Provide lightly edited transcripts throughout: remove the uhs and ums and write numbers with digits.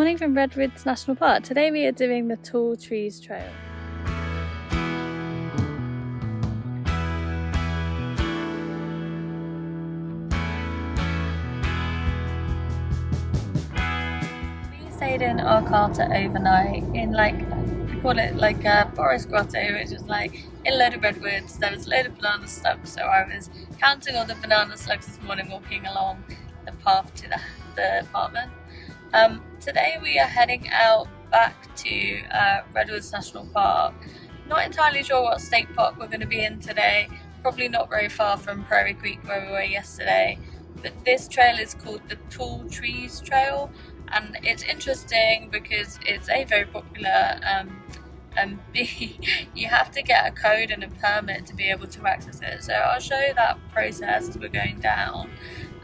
Morning from Redwoods National Park. Today we are doing the Tall Trees Trail. We stayed in our car to overnight in we call it like a forest grotto, which is like in a load of redwoods. There was a load of banana slugs, so I was counting all the banana slugs this morning walking along the path to the apartment. Today we are heading out back to Redwoods National Park. Not entirely sure what state park we're going to be in today, probably not very far from Prairie Creek where we were yesterday, but this trail is called the Tall Trees Trail, and it's interesting because it's A, very popular, and B, you have to get a code and a permit to be able to access it, so I'll show you that process as we're going down.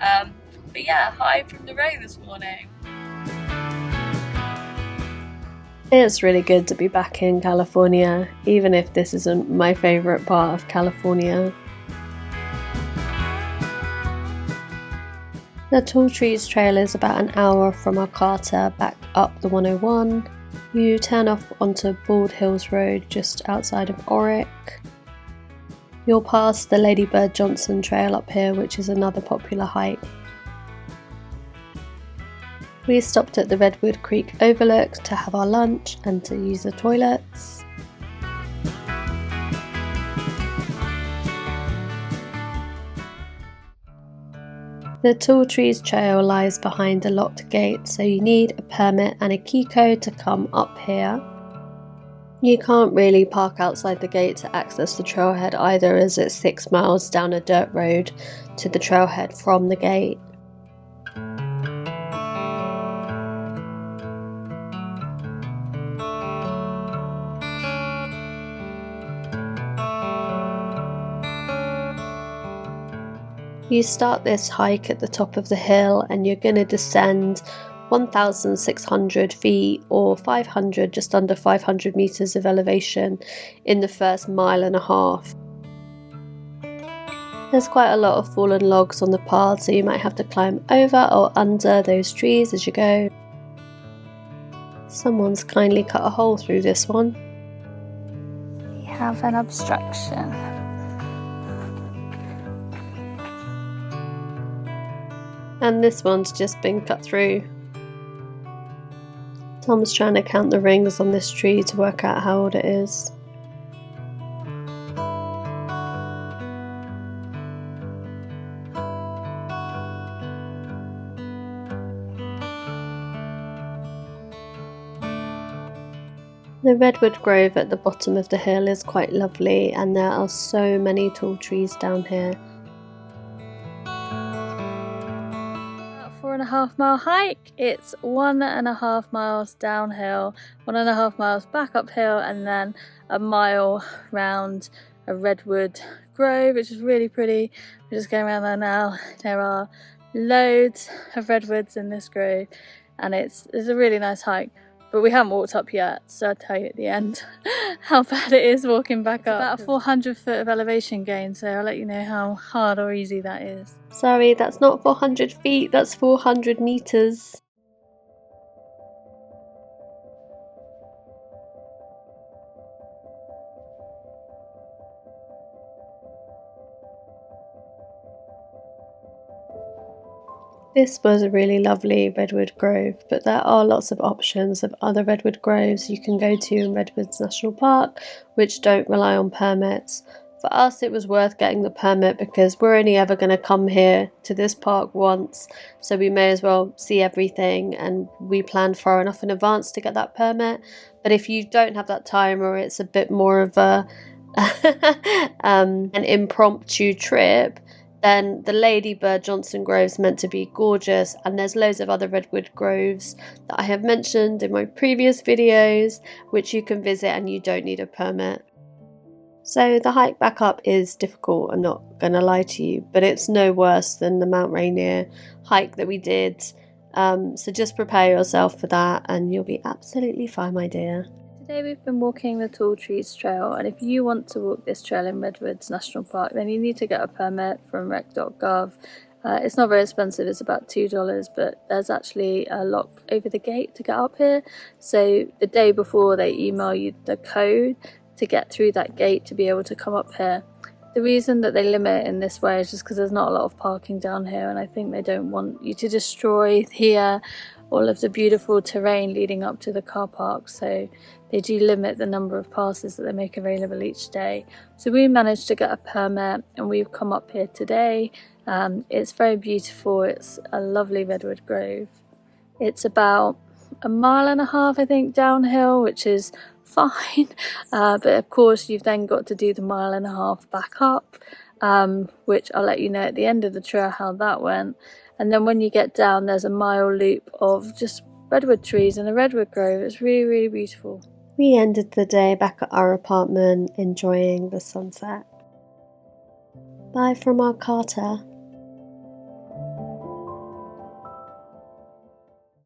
But yeah, hi from the road this morning. It's really good to be back in California, even if this isn't my favourite part of California. The Tall Trees Trail is about an hour from Arcata back up the 101. You turn off onto Bald Hills Road just outside of Oric. You'll pass the Lady Bird Johnson Trail up here, which is another popular hike. We stopped at the Redwood Creek Overlook to have our lunch and to use the toilets. The Tall Trees Trail lies behind a locked gate, so you need a permit and a key code to come up here. You can't really park outside the gate to access the trailhead either, as it's 6 miles down a dirt road to the trailhead from the gate. You start this hike at the top of the hill and you're going to descend 1,600 feet or 500, just under 500 meters of elevation in the first mile and a half. There's quite a lot of fallen logs on the path, so you might have to climb over or under those trees as you go. Someone's kindly cut a hole through this one. We have an obstruction. And this one's just been cut through. Tom's trying to count the rings on this tree to work out how old it is. The redwood grove at the bottom of the hill is quite lovely, and there are so many tall trees down here. 4.5 mile hike. It's 1.5 miles downhill, 1.5 miles back uphill, and then a mile round a redwood grove, which is really pretty. We're just going around there now. There are loads of redwoods in this grove, and it's a really nice hike. But we haven't walked up yet, so I'll tell you at the end how bad it is walking back up. It's about a 400 foot of elevation gain, so I'll let you know how hard or easy that is. Sorry, that's not 400 feet, that's 400 meters. This was a really lovely redwood grove, but there are lots of options of other redwood groves you can go to in Redwoods National Park, which don't rely on permits. For us, it was worth getting the permit because we're only ever going to come here to this park once, so we may as well see everything, and we planned far enough in advance to get that permit. But if you don't have that time, or it's a bit more of a an impromptu trip, then the Lady Bird Johnson Grove is meant to be gorgeous, and there's loads of other redwood groves that I have mentioned in my previous videos which you can visit and you don't need a permit. So the hike back up is difficult, I'm not going to lie to you, but it's no worse than the Mount Rainier hike that we did, so just prepare yourself for that and you'll be absolutely fine, my dear. Today we've been walking the Tall Trees Trail, and if you want to walk this trail in Redwoods National Park, then you need to get a permit from rec.gov, It's not very expensive, it's about $2, but there's actually a lock over the gate to get up here. So the day before, they email you the code to get through that gate to be able to come up here. The reason that they limit it in this way is just because there's not a lot of parking down here, and I think they don't want you to destroy all of the beautiful terrain leading up to the car park. So they do limit the number of passes that they make available each day. So we managed to get a permit and we've come up here today. It's very beautiful. It's a lovely redwood grove. It's about 1.5 miles, I think, downhill, which is fine. But of course, you've then got to do the 1.5 miles back up, which I'll let you know at the end of the trail how that went. And then when you get down, there's a mile loop of just redwood trees and a redwood grove. It's really, really beautiful. We ended the day back at our apartment enjoying the sunset. Bye from our Carter.